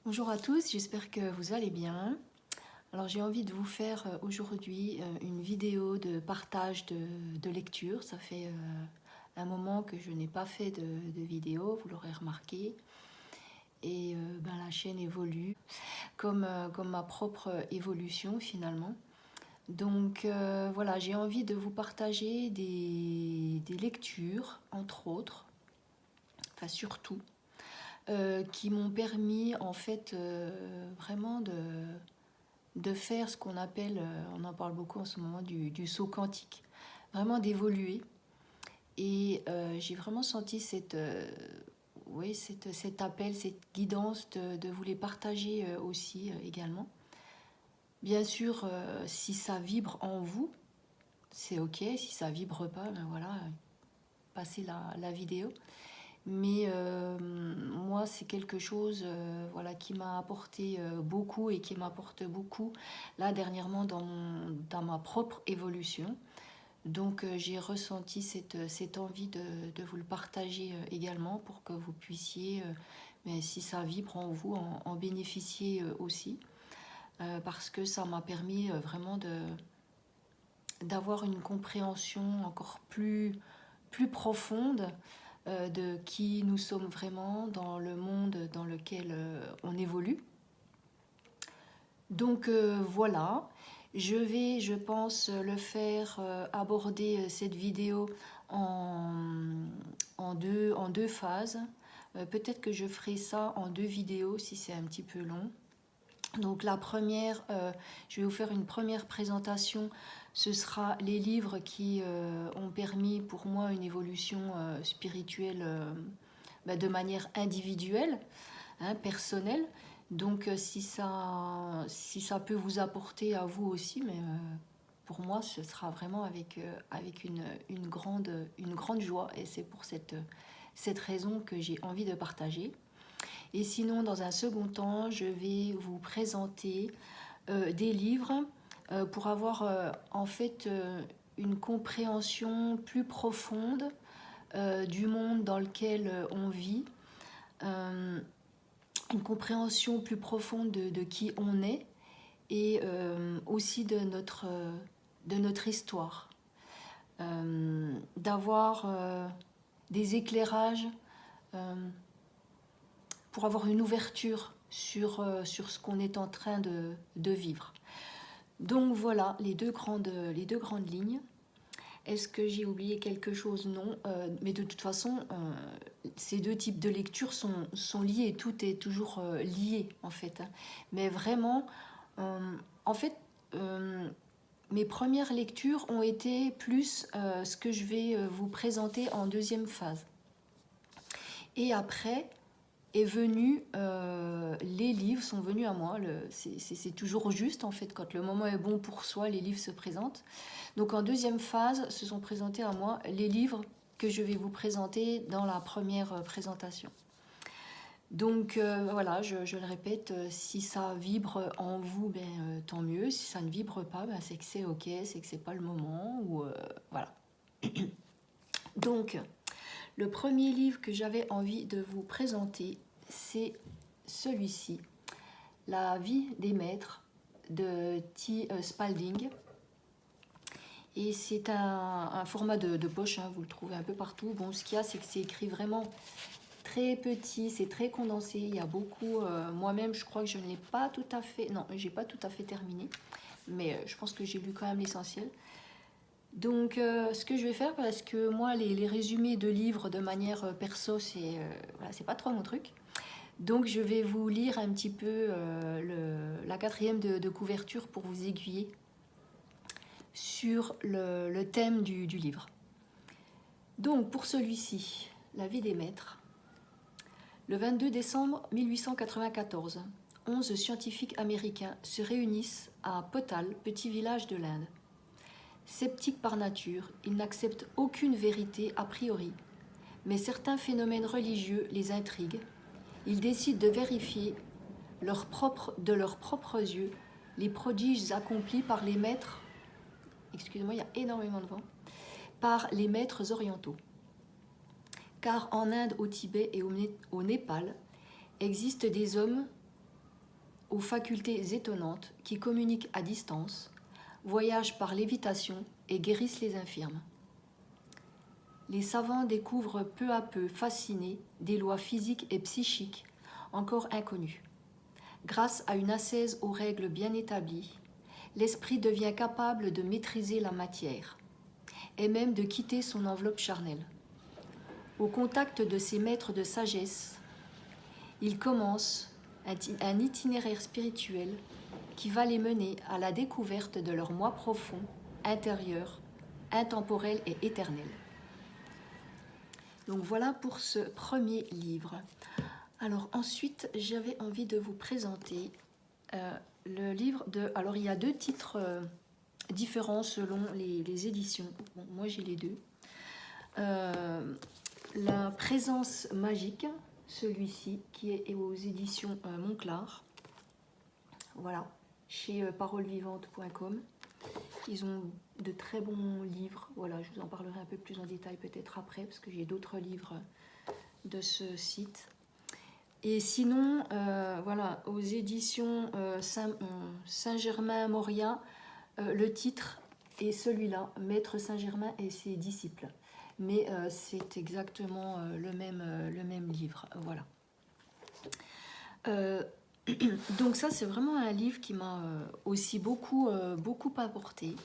Bonjour à tous, j'espère que vous allez bien. Alors j'ai envie de vous faire aujourd'hui une vidéo de partage de lecture. Ça fait un moment que je n'ai pas fait de vidéo, vous l'aurez remarqué. Et la chaîne évolue comme ma propre évolution finalement. Donc voilà, j'ai envie de vous partager des lectures, entre autres, enfin surtout, qui m'ont permis en fait vraiment de faire ce qu'on appelle, on en parle beaucoup en ce moment, du saut quantique, vraiment d'évoluer. Et j'ai vraiment senti oui, cet appel, cette guidance de vous les partager aussi également. Bien sûr, si ça vibre en vous, c'est ok. Si ça vibre pas, ben voilà, passez la vidéo. Mais moi, c'est quelque chose voilà, qui m'a apporté beaucoup et qui m'apporte beaucoup, là, dernièrement, dans ma propre évolution. Donc, j'ai ressenti cette envie de vous le partager également pour que vous puissiez, mais si ça vibre en vous, en bénéficier aussi. Parce que ça m'a permis vraiment d'avoir une compréhension encore plus profonde de qui nous sommes vraiment dans le monde dans lequel on évolue. Donc voilà, je vais, je pense, le faire, aborder cette vidéo en, en deux phases. Peut-être que je ferai ça en deux vidéos si c'est un petit peu long. Donc la première, je vais vous faire une première présentation. Ce sera les livres qui ont permis pour moi une évolution spirituelle de manière individuelle, hein, personnelle. Donc si ça peut vous apporter à vous aussi, mais pour moi ce sera vraiment avec une grande joie. Et c'est pour cette raison que j'ai envie de partager. Et sinon, dans un second temps, je vais vous présenter des livres pour avoir en fait une compréhension plus profonde du monde dans lequel on vit, euh, une compréhension plus profonde de qui on est et aussi de notre histoire. D'avoir des éclairages pour avoir une ouverture sur ce qu'on est en train de vivre. Donc voilà les deux grandes lignes. Est-ce que j'ai oublié quelque chose? Non. Mais de toute façon, ces deux types de lectures sont liés. Tout est toujours lié, en fait. Hein. Mais vraiment, en fait, mes premières lectures ont été plus ce que je vais vous présenter en deuxième phase. Et après, les livres sont venus à moi. C'est toujours juste en fait, quand le moment est bon pour soi, les livres se présentent. Donc en deuxième phase, se sont présentés à moi les livres que je vais vous présenter dans la première présentation. Donc voilà, je le répète, si ça vibre en vous, tant mieux. Si ça ne vibre pas, c'est que c'est ok, c'est que c'est pas le moment. Ou voilà. Donc, le premier livre que j'avais envie de vous présenter, c'est celui-ci, La vie des maîtres de T. Spalding. Et c'est un format de poche, hein, vous le trouvez un peu partout. Bon, ce qu'il y a, c'est que c'est écrit vraiment très petit, c'est très condensé. Il y a beaucoup, moi-même, je crois que je ne l'ai pas tout à fait, non, j'ai pas tout à fait terminé, mais je pense que j'ai lu quand même l'essentiel. Donc, ce que je vais faire, parce que moi, les résumés de livres de manière perso, voilà, c'est pas trop mon truc. Donc, je vais vous lire un petit peu la quatrième de couverture pour vous aiguiller sur le thème du livre. Donc, pour celui-ci, La vie des maîtres, le 22 décembre 1894, 11 scientifiques américains se réunissent à Potal, petit village de l'Inde. Sceptiques par nature, ils n'acceptent aucune vérité a priori, mais certains phénomènes religieux les intriguent. Ils décident de vérifier de leurs propres yeux les prodiges accomplis par les maîtres, excusez-moi, il y a énormément de vent, par les maîtres orientaux. Car en Inde, au Tibet et au Népal existent des hommes aux facultés étonnantes qui communiquent à distance, voyagent par lévitation et guérissent les infirmes. Les savants découvrent peu à peu, fascinés, des lois physiques et psychiques encore inconnues. Grâce à une ascèse aux règles bien établies, l'esprit devient capable de maîtriser la matière et même de quitter son enveloppe charnelle. Au contact de ces maîtres de sagesse, il commence un itinéraire spirituel qui va les mener à la découverte de leur moi profond, intérieur, intemporel et éternel. Donc voilà pour ce premier livre. Alors ensuite, j'avais envie de vous présenter le livre de... Alors il y a deux titres différents selon les éditions. Bon, moi j'ai les deux. La présence magique, celui-ci, qui est aux éditions Monclar. Voilà, chez parolevivante.com. Ils ont de très bons livres. Voilà, je vous en parlerai un peu plus en détail peut-être après, parce que j'ai d'autres livres de ce site. Et sinon, voilà, aux éditions Saint-Germain-Moria, le titre est celui-là, Maître Saint-Germain et ses disciples. Mais c'est exactement le même livre, voilà. Donc ça, c'est vraiment un livre qui m'a aussi beaucoup apporté.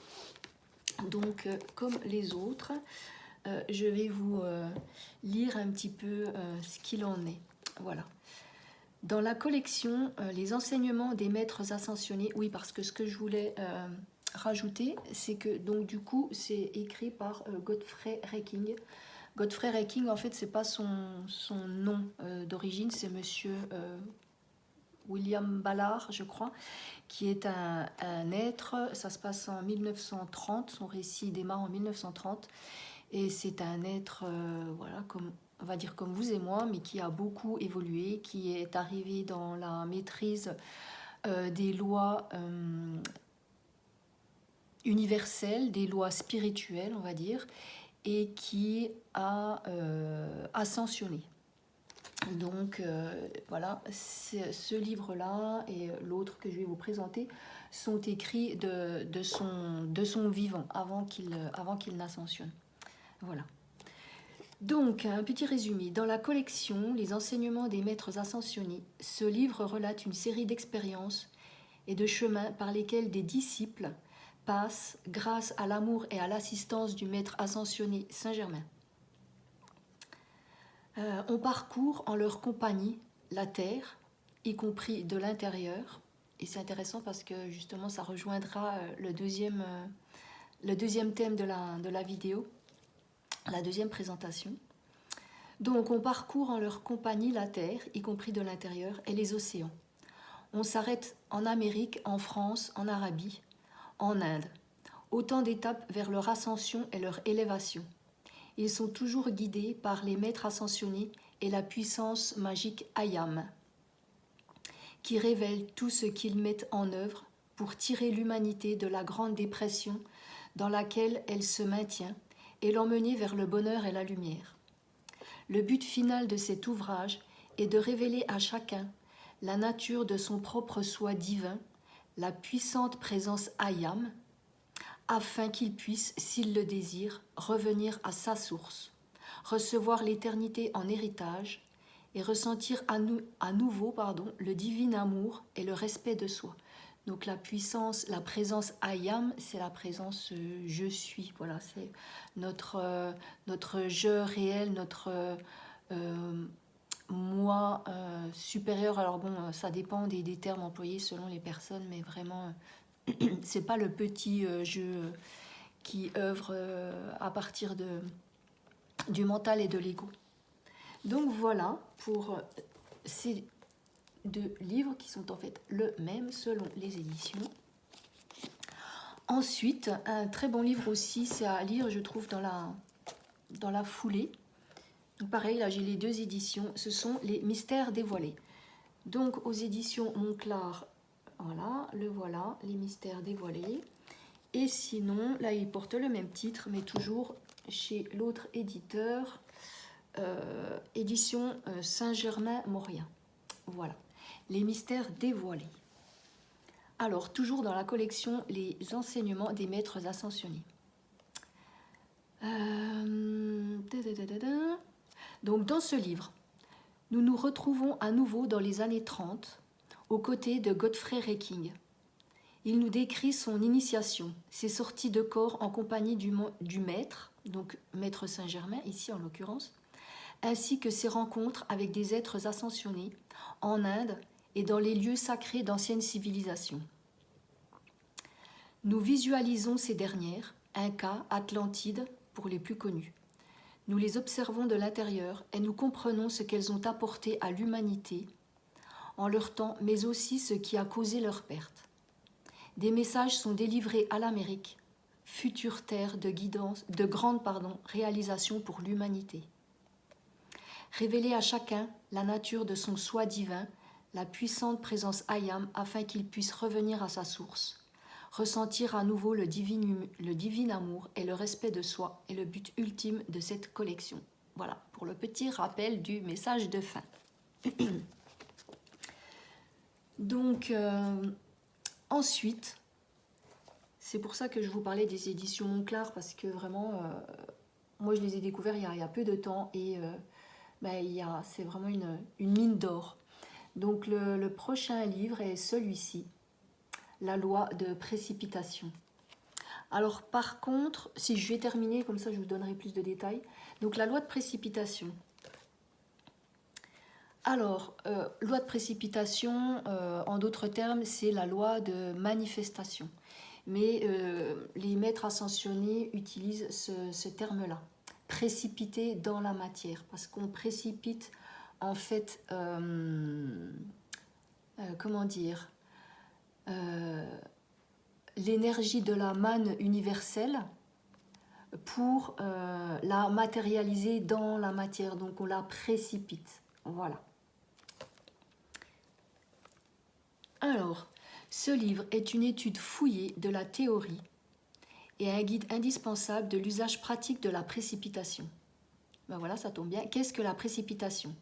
Donc, comme les autres, je vais vous lire un petit peu ce qu'il en est. Voilà. Dans la collection, les enseignements des maîtres ascensionnés, oui, parce que ce que je voulais rajouter, c'est que donc du coup, c'est écrit par Godfrey Reiking. Godfrey Reiking, en fait, c'est pas son nom d'origine, c'est monsieur William Ballard, je crois, qui est un être. Ça se passe en 1930, son récit démarre en 1930, et c'est un être, voilà, comme on va dire comme vous et moi, mais qui a beaucoup évolué, qui est arrivé dans la maîtrise des lois universelles, des lois spirituelles, on va dire, et qui a ascensionné. Donc voilà, ce livre-là et l'autre que je vais vous présenter sont écrits de son vivant, avant qu'il n'ascensionne. Voilà. Donc, un petit résumé. Dans la collection Les enseignements des maîtres ascensionnés, ce livre relate une série d'expériences et de chemins par lesquels des disciples passent grâce à l'amour et à l'assistance du maître ascensionné Saint-Germain. On parcourt en leur compagnie la terre, y compris de l'intérieur. Et c'est intéressant parce que justement, ça rejoindra le deuxième thème de la vidéo. La deuxième présentation. Donc, on parcourt en leur compagnie la Terre, y compris de l'intérieur, et les océans. On s'arrête en Amérique, en France, en Arabie, en Inde. Autant d'étapes vers leur ascension et leur élévation. Ils sont toujours guidés par les maîtres ascensionnés et la puissance magique Ayam, qui révèle tout ce qu'ils mettent en œuvre pour tirer l'humanité de la grande dépression dans laquelle elle se maintient et l'emmener vers le bonheur et la lumière. Le but final de cet ouvrage est de révéler à chacun la nature de son propre soi divin, la puissante présence Ayam, afin qu'il puisse, s'il le désire, revenir à sa source, recevoir l'éternité en héritage et ressentir à nouveau le divin amour et le respect de soi. Donc la puissance, la présence Ayam, c'est la présence je suis. Voilà, c'est notre je réel, notre moi supérieur. Alors bon, ça dépend des termes employés selon les personnes, mais vraiment, c'est pas le petit je qui œuvre à partir du mental et de l'ego. Donc voilà pour ces deux livres qui sont en fait le même selon les éditions. Ensuite, un très bon livre aussi, c'est à lire, je trouve, dans la foulée. Donc pareil, là j'ai les deux éditions, ce sont les Mystères dévoilés. Donc aux éditions Monclar, voilà, les Mystères dévoilés. Et sinon, là il porte le même titre, mais toujours chez l'autre éditeur, édition Saint-Germain-Moria. Voilà, les Mystères dévoilés. Alors, toujours dans la collection Les enseignements des maîtres ascensionnés. Donc, dans ce livre, nous nous retrouvons à nouveau dans les années 30, aux côtés de Godfrey Reiking. Il nous décrit son initiation, ses sorties de corps en compagnie du maître, donc maître Saint-Germain, ici en l'occurrence, ainsi que ses rencontres avec des êtres ascensionnés en Inde et dans les lieux sacrés d'anciennes civilisations. Nous visualisons ces dernières, Incas, Atlantides, pour les plus connus. Nous les observons de l'intérieur et nous comprenons ce qu'elles ont apporté à l'humanité en leur temps, mais aussi ce qui a causé leur perte. Des messages sont délivrés à l'Amérique, future terre de guidance, de grandes réalisations pour l'humanité. Révéler à chacun la nature de son soi divin, la puissante présence Ayam, afin qu'il puisse revenir à sa source, ressentir à nouveau le divin amour et le respect de soi est le but ultime de cette collection. Voilà, pour le petit rappel du message de fin. Donc, ensuite, c'est pour ça que je vous parlais des éditions Monclar, parce que vraiment, moi je les ai découverts il y a peu de temps et c'est vraiment une mine d'or. Donc le prochain livre est celui-ci, La loi de précipitation. Alors par contre, si je vais terminer, comme ça je vous donnerai plus de détails. Donc la loi de précipitation. Alors, loi de précipitation, en d'autres termes, c'est la loi de manifestation. Mais les maîtres ascensionnés utilisent ce terme-là, précipiter dans la matière, parce qu'on précipite en fait, comment dire, l'énergie de la manne universelle pour la matérialiser dans la matière, donc on la précipite, voilà. Alors, ce livre est une étude fouillée de la théorie et un guide indispensable de l'usage pratique de la précipitation. Ben voilà, ça tombe bien. Qu'est-ce que la précipitation?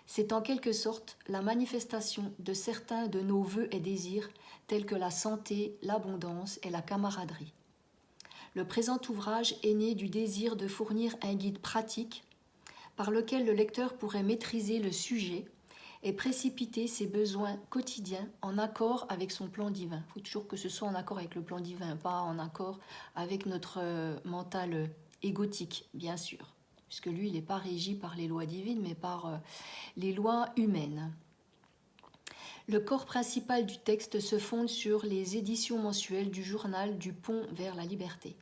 C'est en quelque sorte la manifestation de certains de nos vœux et désirs, tels que la santé, l'abondance et la camaraderie. Le présent ouvrage est né du désir de fournir un guide pratique par lequel le lecteur pourrait maîtriser le sujet et précipiter ses besoins quotidiens en accord avec son plan divin. Il faut toujours que ce soit en accord avec le plan divin, pas en accord avec notre mental égotique, bien sûr. Puisque lui, il n'est pas régi par les lois divines, mais par les lois humaines. Le corps principal du texte se fonde sur les éditions mensuelles du journal Du Pont vers la Liberté.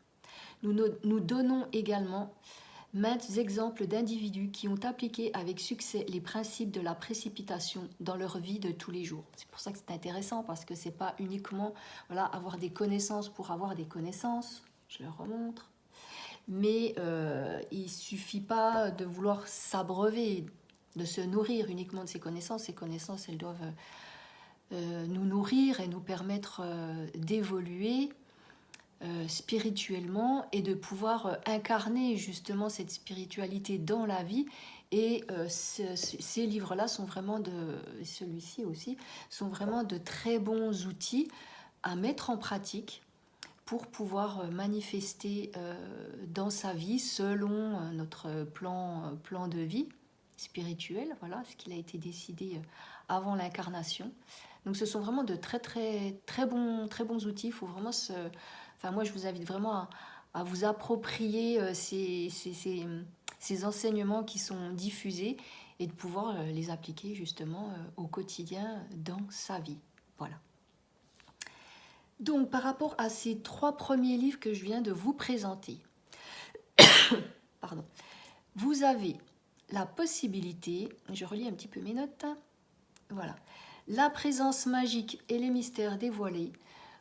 Nous donnons également maints exemples d'individus qui ont appliqué avec succès les principes de la précipitation dans leur vie de tous les jours. C'est pour ça que c'est intéressant, parce que ce n'est pas uniquement avoir des connaissances pour avoir des connaissances, je le remontre, mais il ne suffit pas de vouloir s'abreuver, de se nourrir uniquement de ces connaissances. Ces connaissances, elles doivent nous nourrir et nous permettre d'évoluer spirituellement et de pouvoir incarner justement cette spiritualité dans la vie. Et ces livres-là sont vraiment celui-ci aussi, sont vraiment de très bons outils à mettre en pratique pour pouvoir manifester dans sa vie selon notre plan de vie spirituel, voilà, ce qu'il a été décidé avant l'incarnation. Donc ce sont vraiment de très bons outils. Il faut vraiment moi, je vous invite vraiment à vous approprier ces enseignements qui sont diffusés et de pouvoir les appliquer justement au quotidien dans sa vie. Voilà. Donc, par rapport à ces 3 premiers livres que je viens de vous présenter, pardon, vous avez la possibilité, je relis un petit peu mes notes, voilà, la présence magique et les mystères dévoilés.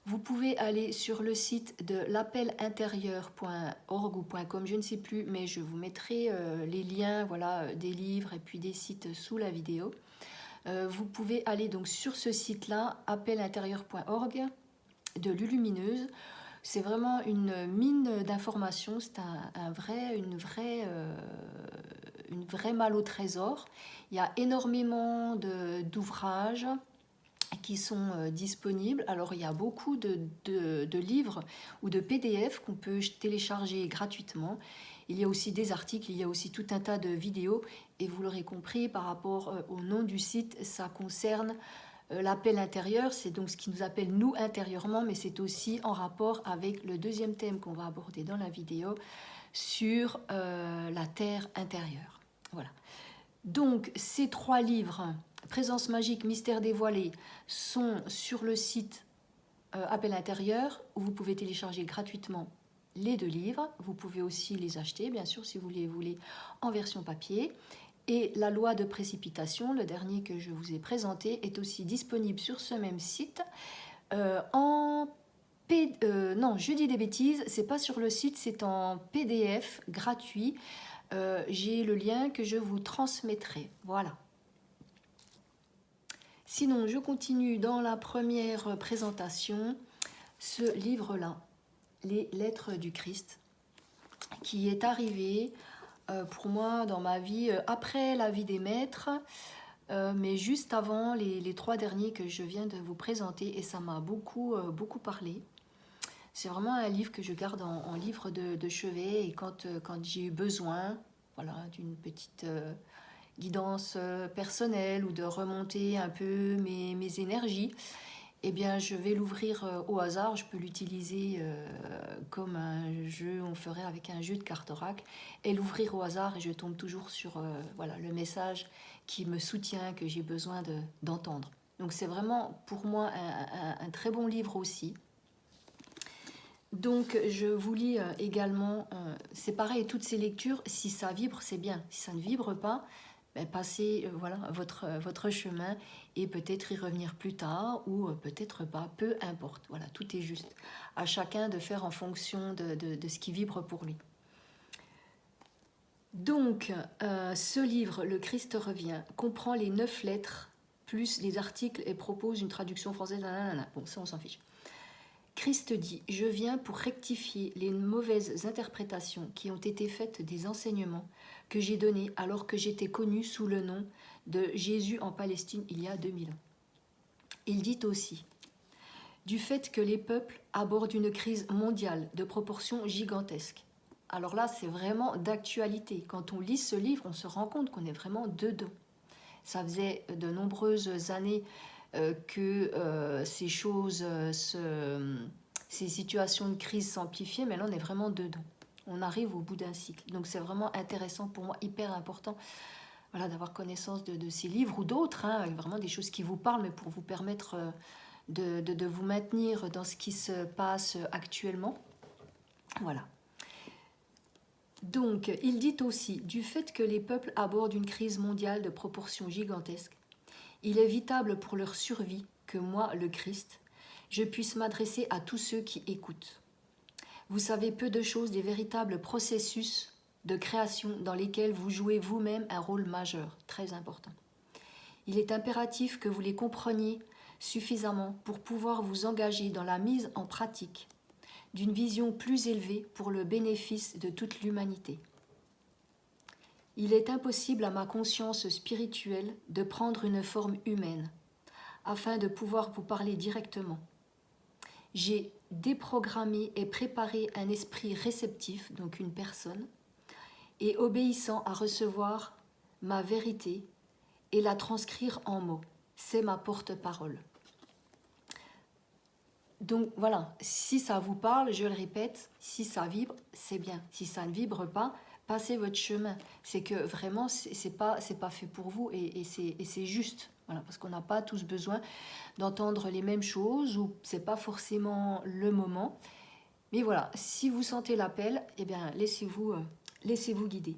Vous pouvez aller sur le site de l'appelintérieur.org ou .com, je ne sais plus, mais je vous mettrai les liens, voilà, des livres et puis des sites sous la vidéo. Vous pouvez aller donc sur ce site-là, appelintérieur.org, de Lulumineuse. C'est vraiment une mine d'informations, c'est une vraie malle au trésor. Il y a énormément d'ouvrages, qui sont disponibles. Alors il y a beaucoup de livres ou de PDF qu'on peut télécharger gratuitement. Il y a aussi des articles, il y a aussi tout un tas de vidéos. Et vous l'aurez compris, par rapport au nom du site, ça concerne l'appel intérieur. C'est donc ce qui nous appelle nous intérieurement, mais c'est aussi en rapport avec le deuxième thème qu'on va aborder dans la vidéo sur la terre intérieure. Voilà. Donc ces 3 livres, Présence magique, mystère dévoilé, sont sur le site Appel intérieur, où vous pouvez télécharger gratuitement les 2 livres. Vous pouvez aussi les acheter, bien sûr, si vous les voulez en version papier. Et la loi de précipitation, le dernier que je vous ai présenté, est aussi disponible sur ce même site non, je dis des bêtises, c'est pas sur le site, c'est en PDF gratuit. J'ai le lien que je vous transmettrai. Voilà. Sinon, je continue dans la première présentation, ce livre-là, Les Lettres du Christ, qui est arrivé pour moi dans ma vie après la vie des maîtres, mais juste avant les 3 derniers que je viens de vous présenter, et ça m'a beaucoup parlé. C'est vraiment un livre que je garde en livre de chevet, et quand j'ai eu besoin, voilà, d'une petite guidance personnelle ou de remonter un peu mes énergies, eh bien je vais l'ouvrir au hasard. Je peux l'utiliser comme un jeu, on ferait avec un jeu de cartes oracle, et l'ouvrir au hasard, et je tombe toujours sur voilà, le message qui me soutient, que j'ai besoin d'entendre. Donc c'est vraiment pour moi un très bon livre aussi. Donc je vous lis également, c'est pareil, toutes ces lectures, si ça vibre, c'est bien. Si ça ne vibre pas, ben, passez voilà, votre chemin, et peut-être y revenir plus tard, ou peut-être pas, peu importe. Voilà, tout est juste. À chacun de faire en fonction de ce qui vibre pour lui. Donc, ce livre, Le Christ revient, comprend les 9 lettres, plus les articles, et propose une traduction française. Nanana. Bon, ça on s'en fiche. Christ dit « Je viens pour rectifier les mauvaises interprétations qui ont été faites des enseignements que j'ai donnés alors que j'étais connu sous le nom de Jésus en Palestine il y a 2000 ans. » Il dit aussi « Du fait que les peuples abordent une crise mondiale de proportions gigantesques. » Alors là, c'est vraiment d'actualité. Quand on lit ce livre, on se rend compte qu'on est vraiment dedans. Ça faisait de nombreuses années que ces choses, ces situations de crise s'amplifiaient, mais là on est vraiment dedans. On arrive au bout d'un cycle. Donc c'est vraiment intéressant pour moi, hyper important, voilà, d'avoir connaissance de ces livres ou d'autres, hein, vraiment des choses qui vous parlent, mais pour vous permettre de vous maintenir dans ce qui se passe actuellement. Voilà. Donc, il dit aussi, du fait que les peuples abordent une crise mondiale de proportions gigantesques, il est vitable pour leur survie que moi, le Christ, je puisse m'adresser à tous ceux qui écoutent. Vous savez peu de choses des véritables processus de création dans lesquels vous jouez vous-même un rôle majeur, très important. Il est impératif que vous les compreniez suffisamment pour pouvoir vous engager dans la mise en pratique d'une vision plus élevée pour le bénéfice de toute l'humanité. Il est impossible à ma conscience spirituelle de prendre une forme humaine, afin de pouvoir vous parler directement. J'ai déprogrammé et préparé un esprit réceptif, donc une personne, et obéissant à recevoir ma vérité et la transcrire en mots. C'est ma porte-parole. Donc voilà, si ça vous parle, je le répète, si ça vibre, c'est bien. Si ça ne vibre pas, passez votre chemin. C'est que vraiment, c'est pas fait pour vous, et c'est juste. Voilà, parce qu'on n'a pas tous besoin d'entendre les mêmes choses, ou c'est pas forcément le moment. Mais voilà, si vous sentez l'appel, eh bien laissez-vous guider.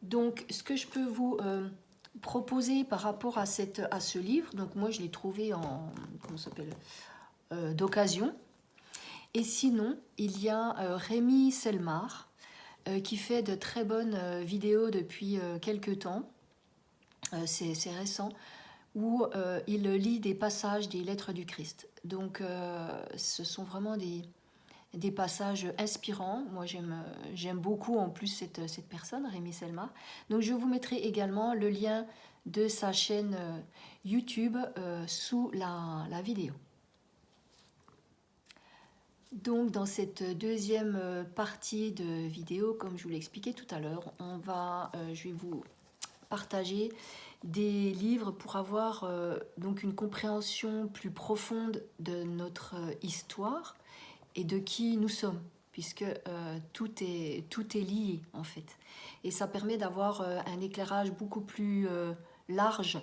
Donc, ce que je peux vous proposer par rapport à ce livre, donc moi je l'ai trouvé en d'occasion. Et sinon, il y a Rémi Selmar qui fait de très bonnes vidéos depuis quelques temps. C'est récent, où il lit des passages des Lettres du Christ. Donc ce sont vraiment des des passages inspirants. Moi, j'aime beaucoup en plus cette personne, Rémi Selma. Donc, je vous mettrai également le lien de sa chaîne YouTube sous la vidéo. Donc, dans cette deuxième partie de vidéo, comme je vous l'ai expliqué tout à l'heure, je vais vous partager des livres pour avoir donc une compréhension plus profonde de notre histoire et de qui nous sommes, puisque tout est lié en fait. Et ça permet d'avoir un éclairage beaucoup plus large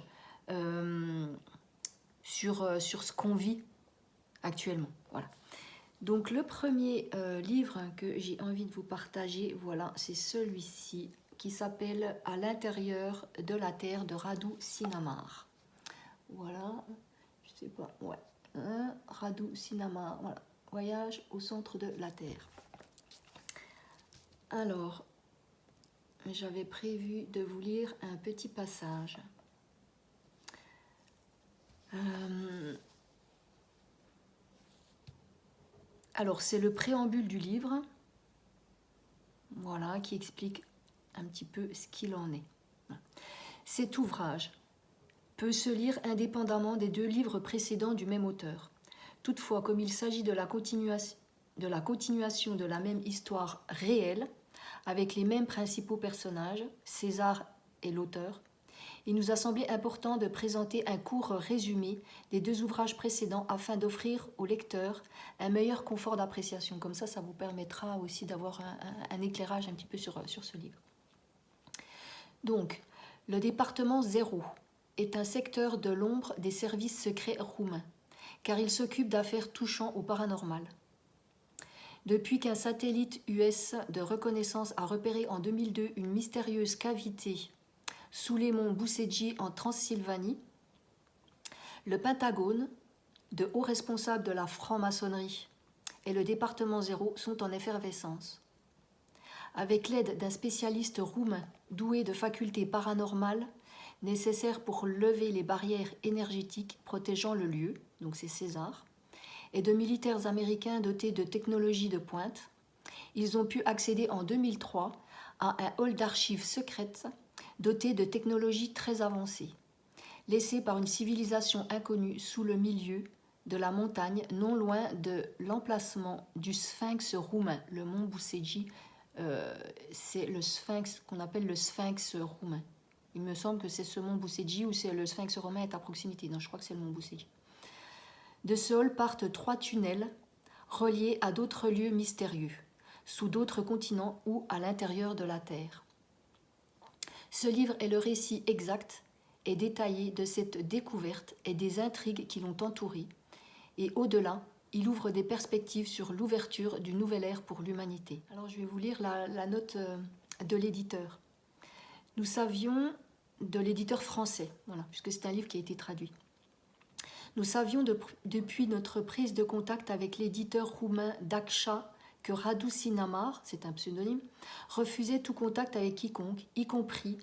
sur ce qu'on vit actuellement. Voilà. Donc le premier livre que j'ai envie de vous partager, voilà, c'est celui-ci qui s'appelle « À l'intérieur de la Terre » de Radu Sinamar. Voilà, je sais pas, ouais, Radu Sinamar, voilà, Voyage au centre de la Terre. Alors, j'avais prévu de vous lire un petit passage. Alors, c'est le préambule du livre, voilà, qui explique un petit peu ce qu'il en est. Cet ouvrage peut se lire indépendamment des deux livres précédents du même auteur. Toutefois, comme il s'agit de la continuation de la même histoire réelle, avec les mêmes principaux personnages, César et l'auteur, il nous a semblé important de présenter un court résumé des deux ouvrages précédents afin d'offrir au lecteur un meilleur confort d'appréciation. Comme ça vous permettra aussi d'avoir un éclairage un petit peu sur ce livre. Donc, le département 0 est un secteur de l'ombre des services secrets roumains, car il s'occupe d'affaires touchant au paranormal. Depuis qu'un satellite US de reconnaissance a repéré en 2002 une mystérieuse cavité sous les monts Bucegi en Transylvanie, le Pentagone, de hauts responsables de la franc-maçonnerie et le département 0 sont en effervescence. Avec l'aide d'un spécialiste roumain doué de facultés paranormales nécessaires pour lever les barrières énergétiques protégeant le lieu, donc c'est César, et de militaires américains dotés de technologies de pointe, ils ont pu accéder en 2003 à un hall d'archives secrètes doté de technologies très avancées, laissé par une civilisation inconnue sous le milieu de la montagne, non loin de l'emplacement du sphinx roumain, le mont Bucegi. C'est le sphinx qu'on appelle le sphinx roumain. Il me semble que c'est ce mont Bucegi ou c'est le sphinx romain est à proximité. Non, je crois que c'est le mont Bucegi. De ce hall partent 3 tunnels reliés à d'autres lieux mystérieux, sous d'autres continents ou à l'intérieur de la Terre. Ce livre est le récit exact et détaillé de cette découverte et des intrigues qui l'ont entouré, et au-delà, il ouvre des perspectives sur l'ouverture d'une nouvelle ère pour l'humanité. Alors je vais vous lire la note de l'éditeur. Nous savions, de l'éditeur français, voilà, puisque c'est un livre qui a été traduit. Nous savions depuis notre prise de contact avec l'éditeur roumain Daksha que Radu Sinamar, c'est un pseudonyme, refusait tout contact avec quiconque, y compris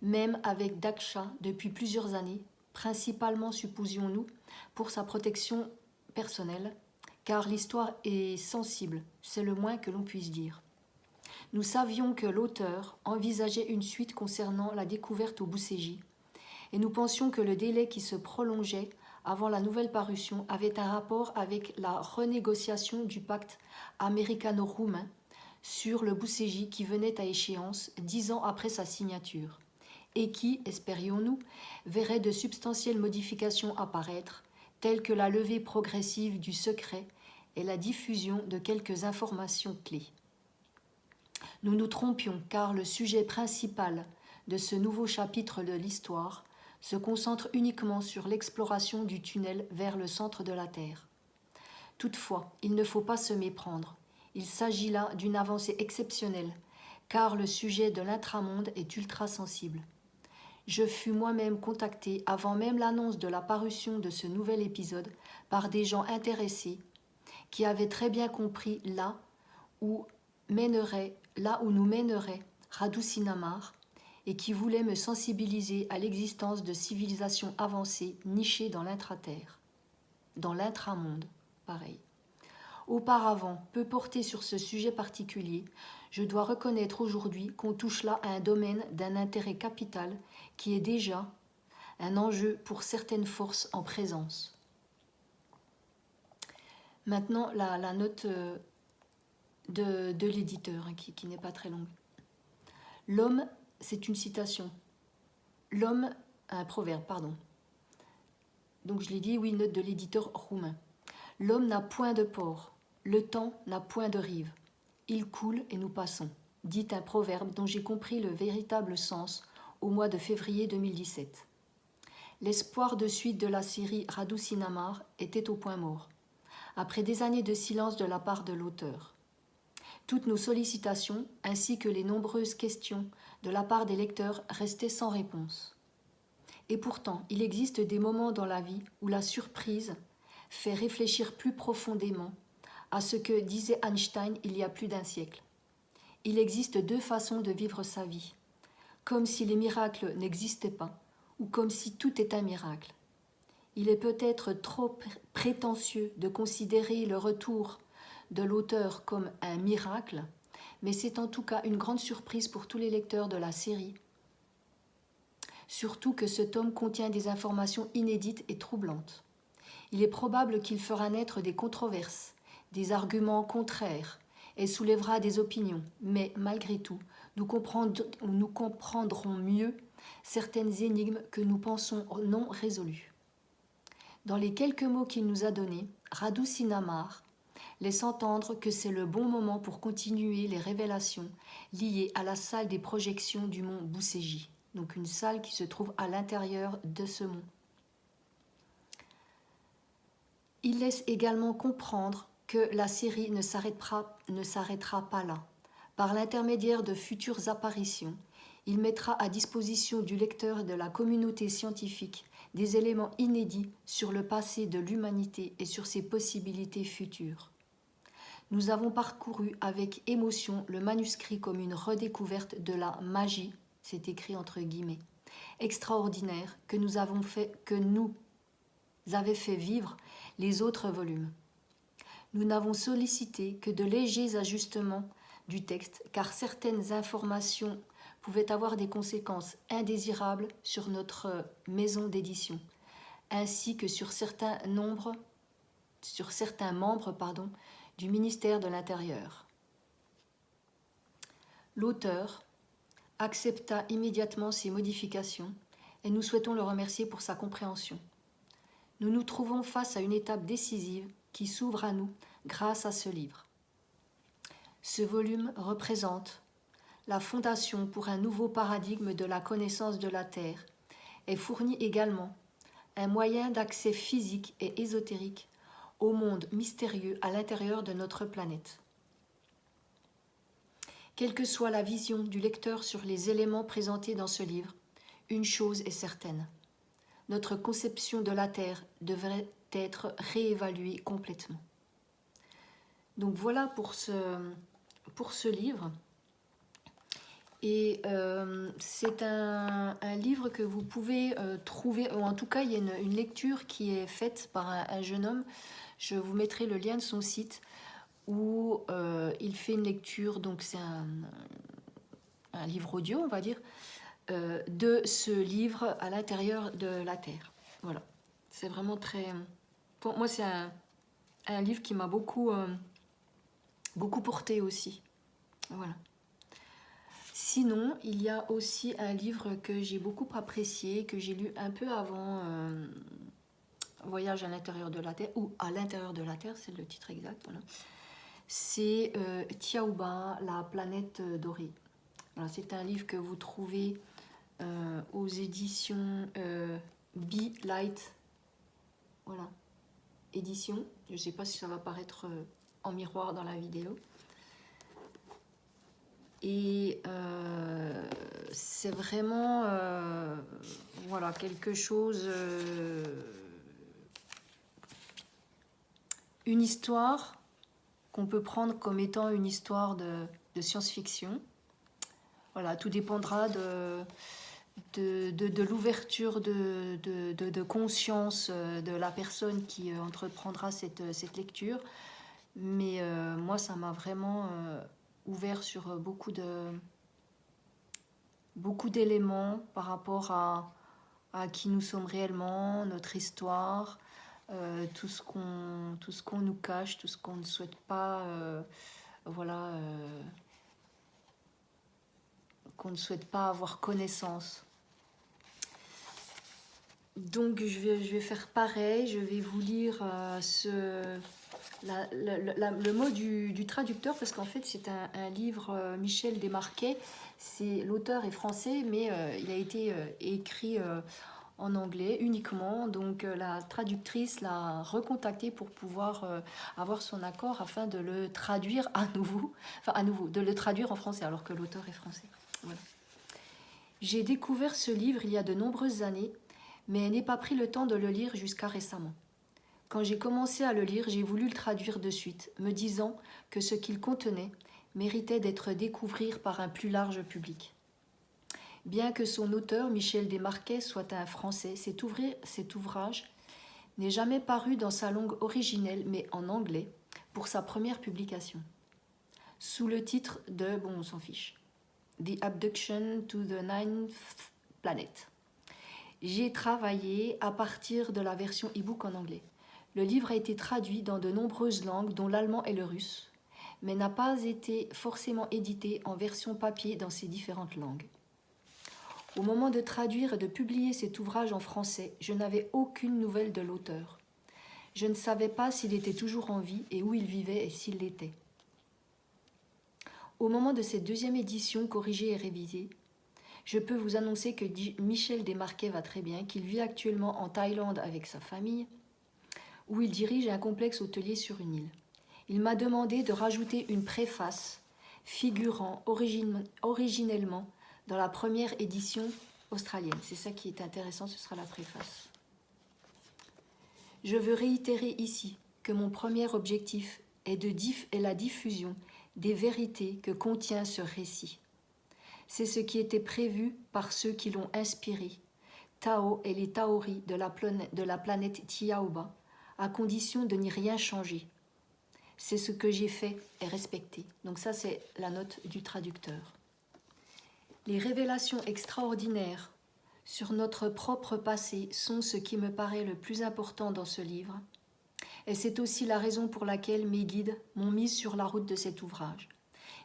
même avec Daksha depuis plusieurs années, principalement, supposions-nous, pour sa protection personnelle, car l'histoire est sensible, c'est le moins que l'on puisse dire. Nous savions que l'auteur envisageait une suite concernant la découverte au Bucegi, et nous pensions que le délai qui se prolongeait avant la nouvelle parution avait un rapport avec la renégociation du pacte américano-roumain sur le Bucegi qui venait à échéance 10 ans après sa signature, et qui, espérions-nous, verrait de substantielles modifications apparaître, telles que la levée progressive du secret et la diffusion de quelques informations clés. Nous nous trompions car le sujet principal de ce nouveau chapitre de l'histoire se concentre uniquement sur l'exploration du tunnel vers le centre de la Terre. Toutefois, il ne faut pas se méprendre. Il s'agit là d'une avancée exceptionnelle, car le sujet de l'intramonde est ultra sensible. Je fus moi-même contacté avant même l'annonce de la parution de ce nouvel épisode par des gens intéressés qui avaient très bien compris là où nous mènerait Radu Sinamar et qui voulaient me sensibiliser à l'existence de civilisations avancées nichées dans l'intraterre, dans l'intramonde, pareil. auparavant peu porté sur ce sujet particulier, je dois reconnaître aujourd'hui qu'on touche là à un domaine d'un intérêt capital qui est déjà un enjeu pour certaines forces en présence. Maintenant, la note de l'éditeur, hein, qui n'est pas très longue. L'homme, c'est une citation. L'homme, un proverbe, pardon. Donc je l'ai dit, oui, note de l'éditeur roumain. L'homme n'a point de port, le temps n'a point de rive. Il coule et nous passons, dit un proverbe dont j'ai compris le véritable sens au mois de février 2017. L'espoir de suite de la série Radu Sinamar était au point mort, après des années de silence de la part de l'auteur. Toutes nos sollicitations, ainsi que les nombreuses questions de la part des lecteurs, restaient sans réponse. Et pourtant, il existe des moments dans la vie où la surprise fait réfléchir plus profondément à ce que disait Einstein il y a plus d'un siècle. Il existe deux façons de vivre sa vie, comme si les miracles n'existaient pas, ou comme si tout est un miracle. Il est peut-être trop prétentieux de considérer le retour de l'auteur comme un miracle, mais c'est en tout cas une grande surprise pour tous les lecteurs de la série. Surtout que ce tome contient des informations inédites et troublantes. Il est probable qu'il fera naître des controverses, des arguments contraires, et soulèvera des opinions, mais malgré tout, nous comprendrons mieux certaines énigmes que nous pensons non résolues. Dans les quelques mots qu'il nous a donnés, Radu Sinamar laisse entendre que c'est le bon moment pour continuer les révélations liées à la salle des projections du mont Bousségi, donc une salle qui se trouve à l'intérieur de ce mont. Il laisse également comprendre que la série ne s'arrêtera pas là. Par l'intermédiaire de futures apparitions, il mettra à disposition du lecteur et de la communauté scientifique des éléments inédits sur le passé de l'humanité et sur ses possibilités futures. Nous avons parcouru avec émotion le manuscrit comme une redécouverte de la magie, c'est écrit entre guillemets, extraordinaire que nous avaient fait vivre les autres volumes. Nous n'avons sollicité que de légers ajustements du texte, car certaines informations pouvaient avoir des conséquences indésirables sur notre maison d'édition, ainsi que sur certains membres du ministère de l'Intérieur. L'auteur accepta immédiatement ces modifications et nous souhaitons le remercier pour sa compréhension. Nous nous trouvons face à une étape décisive qui s'ouvre à nous grâce à ce livre. Ce volume représente la fondation pour un nouveau paradigme de la connaissance de la Terre et fournit également un moyen d'accès physique et ésotérique au monde mystérieux à l'intérieur de notre planète. Quelle que soit la vision du lecteur sur les éléments présentés dans ce livre, une chose est certaine. Notre conception de la Terre devrait être réévaluée complètement. Donc voilà pour ce livre. Et c'est un livre que vous pouvez trouver, ou en tout cas il y a une lecture qui est faite par un jeune homme. Je vous mettrai le lien de son site où il fait une lecture, donc c'est un livre audio on va dire, de ce livre à l'intérieur de la Terre. Voilà, c'est vraiment très... Pour moi, c'est un livre qui m'a beaucoup porté aussi. Voilà. Sinon, il y a aussi un livre que j'ai beaucoup apprécié, que j'ai lu un peu avant Voyage à l'intérieur de la Terre, ou À l'intérieur de la Terre, c'est le titre exact. Voilà. C'est Tiaouba, la planète dorée. Voilà, c'est un livre que vous trouvez aux éditions Be Light, voilà, édition. Je ne sais pas si ça va apparaître en miroir dans la vidéo. Et c'est vraiment voilà, quelque chose, une histoire qu'on peut prendre comme étant une histoire de science-fiction. Voilà, tout dépendra de l'ouverture de conscience de la personne qui entreprendra cette lecture. Mais moi, ça m'a vraiment ouvert sur beaucoup d'éléments par rapport à qui nous sommes réellement, notre histoire, tout ce qu'on nous cache, tout ce qu'on ne souhaite pas, voilà, qu'on ne souhaite pas avoir connaissance. Donc je vais faire pareil, je vais vous lire le mot du traducteur, parce qu'en fait c'est un livre Michel Desmarquet, l'auteur est français, mais il a été écrit en anglais uniquement, donc la traductrice l'a recontacté pour pouvoir avoir son accord afin de le traduire à nouveau, de le traduire en français alors que l'auteur est français. Voilà. J'ai découvert ce livre il y a de nombreuses années, mais n'ai pas pris le temps de le lire jusqu'à récemment. Quand j'ai commencé à le lire, j'ai voulu le traduire de suite, me disant que ce qu'il contenait méritait d'être découvert par un plus large public. Bien que son auteur, Michel Desmarquet, soit un Français, cet ouvrage n'est jamais paru dans sa langue originelle, mais en anglais, pour sa première publication, sous le titre de, bon on s'en fiche, The Abduction to the Ninth Planet. J'ai travaillé à partir de la version e-book en anglais. Le livre a été traduit dans de nombreuses langues, dont l'allemand et le russe, mais n'a pas été forcément édité en version papier dans ces différentes langues. Au moment de traduire et de publier cet ouvrage en français, je n'avais aucune nouvelle de l'auteur. Je ne savais pas s'il était toujours en vie et où il vivait et s'il l'était. Au moment de cette deuxième édition corrigée et révisée, je peux vous annoncer que Michel Desmarquet va très bien, qu'il vit actuellement en Thaïlande avec sa famille, où il dirige un complexe hôtelier sur une île. Il m'a demandé de rajouter une préface figurant originellement dans la première édition australienne. C'est ça qui est intéressant, ce sera la préface. Je veux réitérer ici que mon premier objectif est la diffusion des vérités que contient ce récit. C'est ce qui était prévu par ceux qui l'ont inspiré, Tao et les Taoris de la planète Tiaoba, à condition de n'y rien changer. C'est ce que j'ai fait et respecté. Donc ça, c'est la note du traducteur. Les révélations extraordinaires sur notre propre passé sont ce qui me paraît le plus important dans ce livre, et c'est aussi la raison pour laquelle mes guides m'ont mise sur la route de cet ouvrage.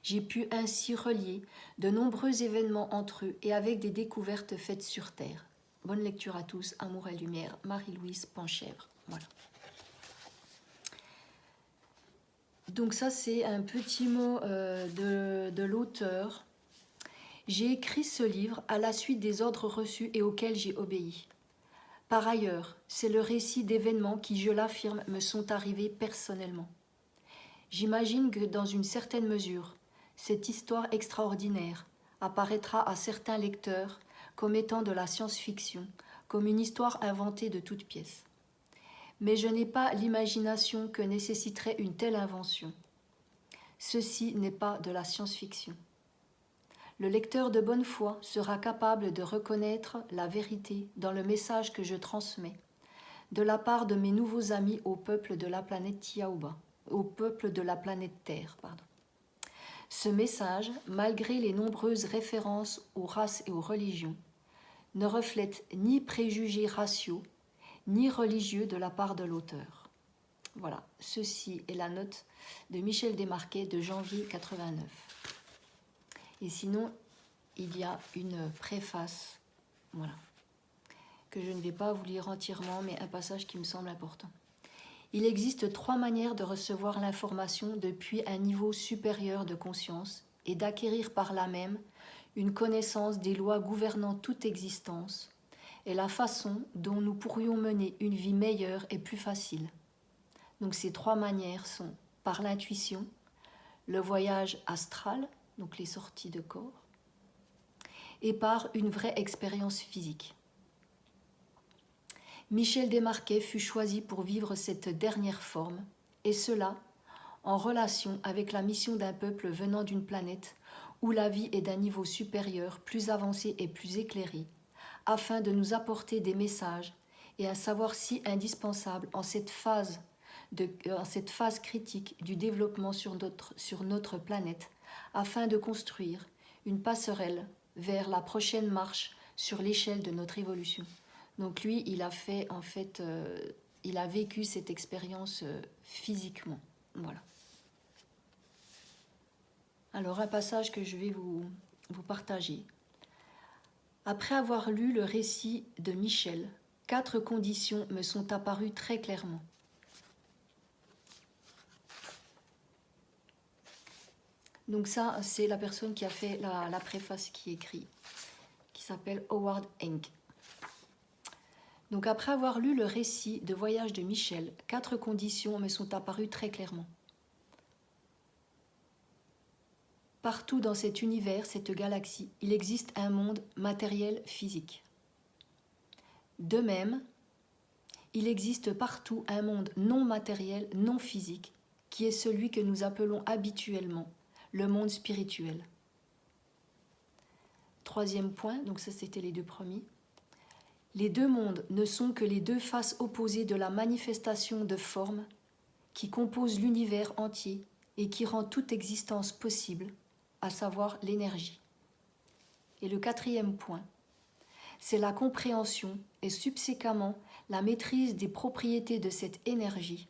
J'ai pu ainsi relier de nombreux événements entre eux et avec des découvertes faites sur Terre. Bonne lecture à tous, amour et lumière, Marie-Louise Panchèvre. Voilà. Donc ça, c'est un petit mot de l'auteur. J'ai écrit ce livre à la suite des ordres reçus et auxquels j'ai obéi. Par ailleurs, c'est le récit d'événements qui, je l'affirme, me sont arrivés personnellement. J'imagine que dans une certaine mesure, cette histoire extraordinaire apparaîtra à certains lecteurs comme étant de la science-fiction, comme une histoire inventée de toutes pièces. Mais je n'ai pas l'imagination que nécessiterait une telle invention. Ceci n'est pas de la science-fiction. Le lecteur de bonne foi sera capable de reconnaître la vérité dans le message que je transmets, de la part de mes nouveaux amis au peuple de la planète Tiaoba, au peuple de la planète Terre, pardon. Ce message, malgré les nombreuses références aux races et aux religions, ne reflète ni préjugés raciaux, ni religieux de la part de l'auteur. Voilà, ceci est la note de Michel Desmarquet de janvier 89. Et sinon, il y a une préface, voilà, que je ne vais pas vous lire entièrement, mais un passage qui me semble important. Il existe 3 manières de recevoir l'information depuis un niveau supérieur de conscience et d'acquérir par là même une connaissance des lois gouvernant toute existence et la façon dont nous pourrions mener une vie meilleure et plus facile. Donc ces 3 manières sont par l'intuition, le voyage astral, donc les sorties de corps, et par une vraie expérience physique. Michel Desmarquet fut choisi pour vivre cette dernière forme, et cela en relation avec la mission d'un peuple venant d'une planète où la vie est d'un niveau supérieur, plus avancé et plus éclairé, afin de nous apporter des messages et un savoir si indispensable en cette phase dans cette phase critique du développement sur notre planète, afin de construire une passerelle vers la prochaine marche sur l'échelle de notre évolution. Donc lui, il a fait, en fait, il a vécu cette expérience physiquement. Voilà. Alors, un passage que je vais vous partager. Après avoir lu le récit de Michel, 4 conditions me sont apparues très clairement. Donc ça, c'est la personne qui a fait la préface qui écrit, qui s'appelle Howard Henk. Donc après avoir lu le récit de voyage de Michel, 4 conditions me sont apparues très clairement. Partout dans cet univers, cette galaxie, il existe un monde matériel physique. De même, il existe partout un monde non matériel, non physique, qui est celui que nous appelons habituellement le monde spirituel. 3e point, donc ça c'était les 2 premiers. Les 2 mondes ne sont que les 2 faces opposées de la manifestation de formes qui composent l'univers entier et qui rend toute existence possible, à savoir l'énergie. Et le 4e point, c'est la compréhension et subséquemment la maîtrise des propriétés de cette énergie,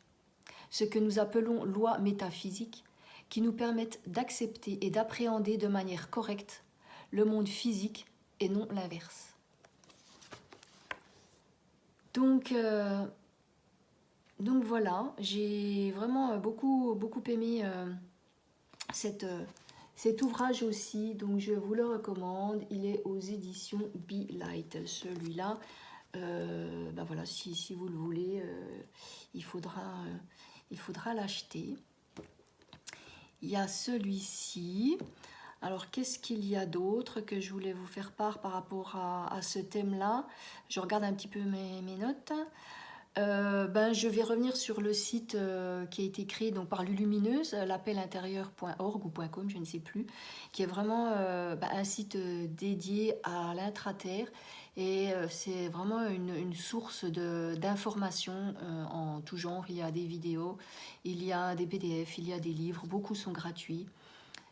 ce que nous appelons lois métaphysiques, qui nous permettent d'accepter et d'appréhender de manière correcte le monde physique et non l'inverse. Donc voilà, j'ai vraiment beaucoup aimé cet ouvrage aussi, donc je vous le recommande. Il est aux éditions Be Light. Celui-là, ben voilà, si vous le voulez, il faudra l'acheter. Il y a celui-ci. Alors, qu'est-ce qu'il y a d'autre que je voulais vous faire part par rapport à ce thème-là? Je regarde un petit peu mes notes. Je vais revenir sur le site qui a été créé donc, par Lulumineuse, l'appelintérieur.org ou .com, je ne sais plus, qui est vraiment un site dédié à l'intra-terre. Et c'est vraiment une source d'informations en tout genre. Il y a des vidéos, il y a des PDF, il y a des livres, beaucoup sont gratuits.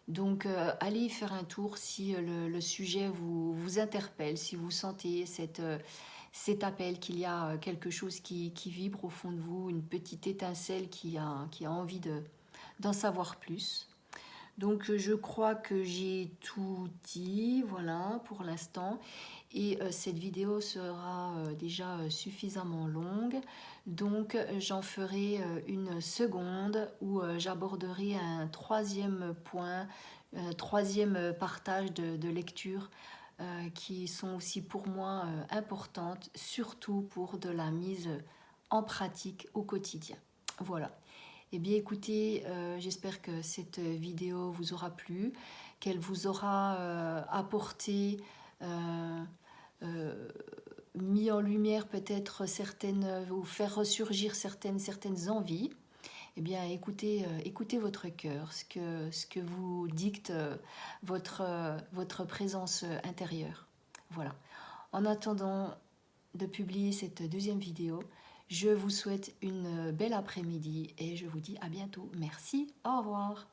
Donc allez y faire un tour si le sujet vous interpelle, si vous sentez cet appel, qu'il y a quelque chose qui vibre au fond de vous, une petite étincelle qui a envie d'en savoir plus. Donc je crois que j'ai tout dit, voilà, pour l'instant. Et cette vidéo sera déjà suffisamment longue. Donc j'en ferai une seconde où j'aborderai un 3e point, 3e partage de lecture qui sont aussi pour moi importantes, surtout pour de la mise en pratique au quotidien. Voilà. Eh bien écoutez, j'espère que cette vidéo vous aura plu, qu'elle vous aura apporté, mis en lumière peut-être certaines, ou faire ressurgir certaines envies. Eh bien écoutez votre cœur, ce que vous dicte votre présence intérieure. Voilà. En attendant de publier cette 2e vidéo, je vous souhaite une belle après-midi et je vous dis à bientôt. Merci, au revoir.